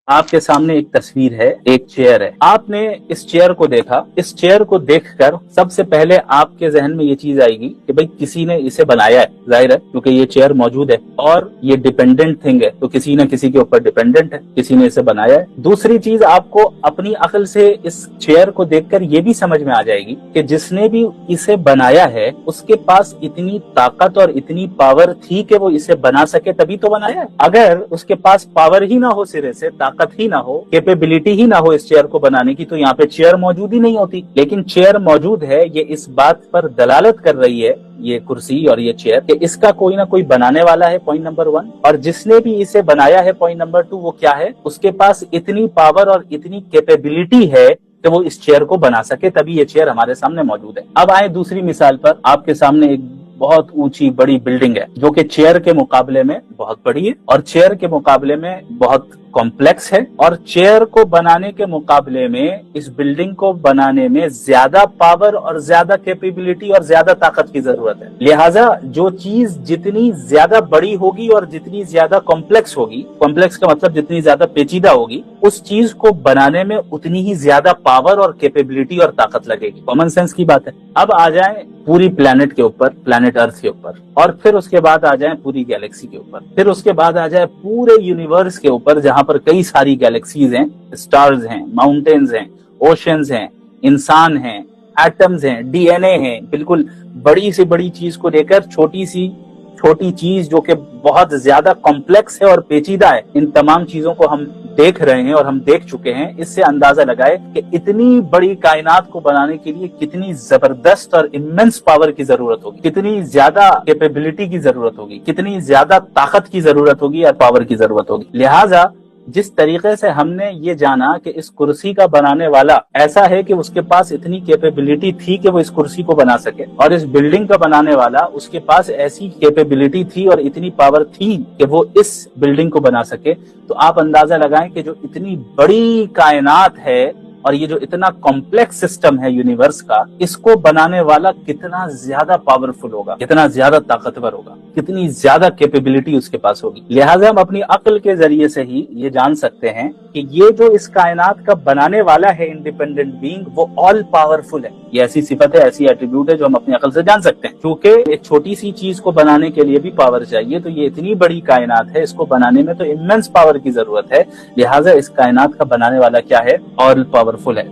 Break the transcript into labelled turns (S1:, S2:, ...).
S1: आपके सामने एक तस्वीर है, एक चेयर है। आपने इस चेयर को देखा। इस चेयर को देखकर सबसे पहले आपके जहन में ये चीज आएगी कि भाई किसी ने इसे बनाया है, जाहिर है, क्योंकि ये चेयर मौजूद है और ये डिपेंडेंट थिंग है, तो किसी न किसी के ऊपर डिपेंडेंट है, किसी ने इसे बनाया है। दूसरी चीज, आपको अपनी अक्ल से इस चेयर को देखकर ये भी समझ में आ जाएगी कि जिसने भी इसे बनाया है उसके पास इतनी ताकत और इतनी पावर थी कि वो इसे बना सके, तभी तो बनाया है। अगर उसके पास पावर ही ना हो, सिरे से ताकत ही ना हो, कैपेबिलिटी ही ना हो इस चेयर को बनाने की, तो यहाँ पे चेयर मौजूद ही नहीं होती। लेकिन चेयर मौजूद है, ये इस बात पर दलालत कर रही है, ये कुर्सी और ये चेयर, कि इसका कोई ना कोई बनाने वाला है, पॉइंट नंबर 1। और जिसने भी इसे बनाया है, पॉइंट नंबर 2, वो क्या है, उसके पास इतनी पावर और इतनी कैपेबिलिटी है कि वो इस चेयर को बना सके, तभी ये चेयर हमारे सामने मौजूद है। अब आए दूसरी मिसाल पर। आपके सामने एक बहुत ऊंची बड़ी बिल्डिंग है जो कि चेयर के मुकाबले में बहुत बड़ी है और चेयर के मुकाबले में बहुत कॉम्प्लेक्स है, और चेयर को बनाने के मुकाबले में इस बिल्डिंग को बनाने में ज्यादा पावर और ज्यादा कैपेबिलिटी और ज्यादा ताकत की जरूरत है। लिहाजा जो चीज जितनी ज्यादा बड़ी होगी और जितनी ज्यादा कॉम्प्लेक्स होगी, कॉम्प्लेक्स का मतलब जितनी ज्यादा पेचीदा होगी, उस चीज को बनाने में उतनी ही ज्यादा पावर और कैपेबिलिटी और ताकत लगेगी। कॉमन सेंस की बात है। अब आ जाए पूरी प्लेनेट के ऊपर, प्लेनेट अर्थ के ऊपर, और फिर उसके बाद आ जाए पूरी गैलेक्सी के ऊपर, फिर उसके बाद आ जाए पूरे यूनिवर्स के ऊपर, जहां पर कई सारी गैलेक्सीज हैं, स्टार्स हैं, माउंटेन्स हैं, ओशंस हैं, इंसान हैं, एटम्स हैं, डीएनए हैं। बिल्कुल बड़ी से बड़ी चीज को लेकर छोटी सी छोटी चीज जो कि बहुत ज्यादा कॉम्प्लेक्स है और पेचीदा है, इन तमाम चीजों को हम देख रहे हैं और हम देख चुके हैं। इससे अंदाजा लगाए कि इतनी बड़ी कायनात को बनाने के लिए कितनी जबरदस्त और इमेंस पावर की जरूरत होगी, कितनी ज्यादा कैपेबिलिटी की जरूरत होगी, कितनी ज्यादा ताकत की जरूरत होगी या पावर की जरूरत होगी। लिहाजा जिस तरीके से हमने ये जाना कि इस कुर्सी का बनाने वाला ऐसा है कि उसके पास इतनी कैपेबिलिटी थी कि वो इस कुर्सी को बना सके, और इस बिल्डिंग का बनाने वाला उसके पास ऐसी कैपेबिलिटी थी और इतनी पावर थी कि वो इस बिल्डिंग को बना सके, तो आप अंदाजा लगाएं कि जो इतनी बड़ी कायनात है और ये जो इतना कॉम्प्लेक्स सिस्टम है यूनिवर्स का, इसको बनाने वाला कितना ज्यादा पावरफुल होगा, कितना ज्यादा ताकतवर होगा, कितनी ज्यादा कैपेबिलिटी उसके पास होगी। लिहाजा हम अपनी अक्ल के जरिए से ही ये जान सकते हैं कि ये जो इस कायनात का बनाने वाला है इंडिपेंडेंट बीइंग, वो ऑल पावरफुल है। ये ऐसी सिफत है, ऐसी एट्रीब्यूट है जो हम अपनी अक्ल से जान सकते हैं। क्योंकि एक छोटी सी चीज को बनाने के लिए भी पावर चाहिए, तो ये इतनी बड़ी कायनात है, इसको बनाने में तो इमेंस पावर की जरूरत है। लिहाजा इस कायनात का बनाने वाला क्या है, ऑल पावरफुल है।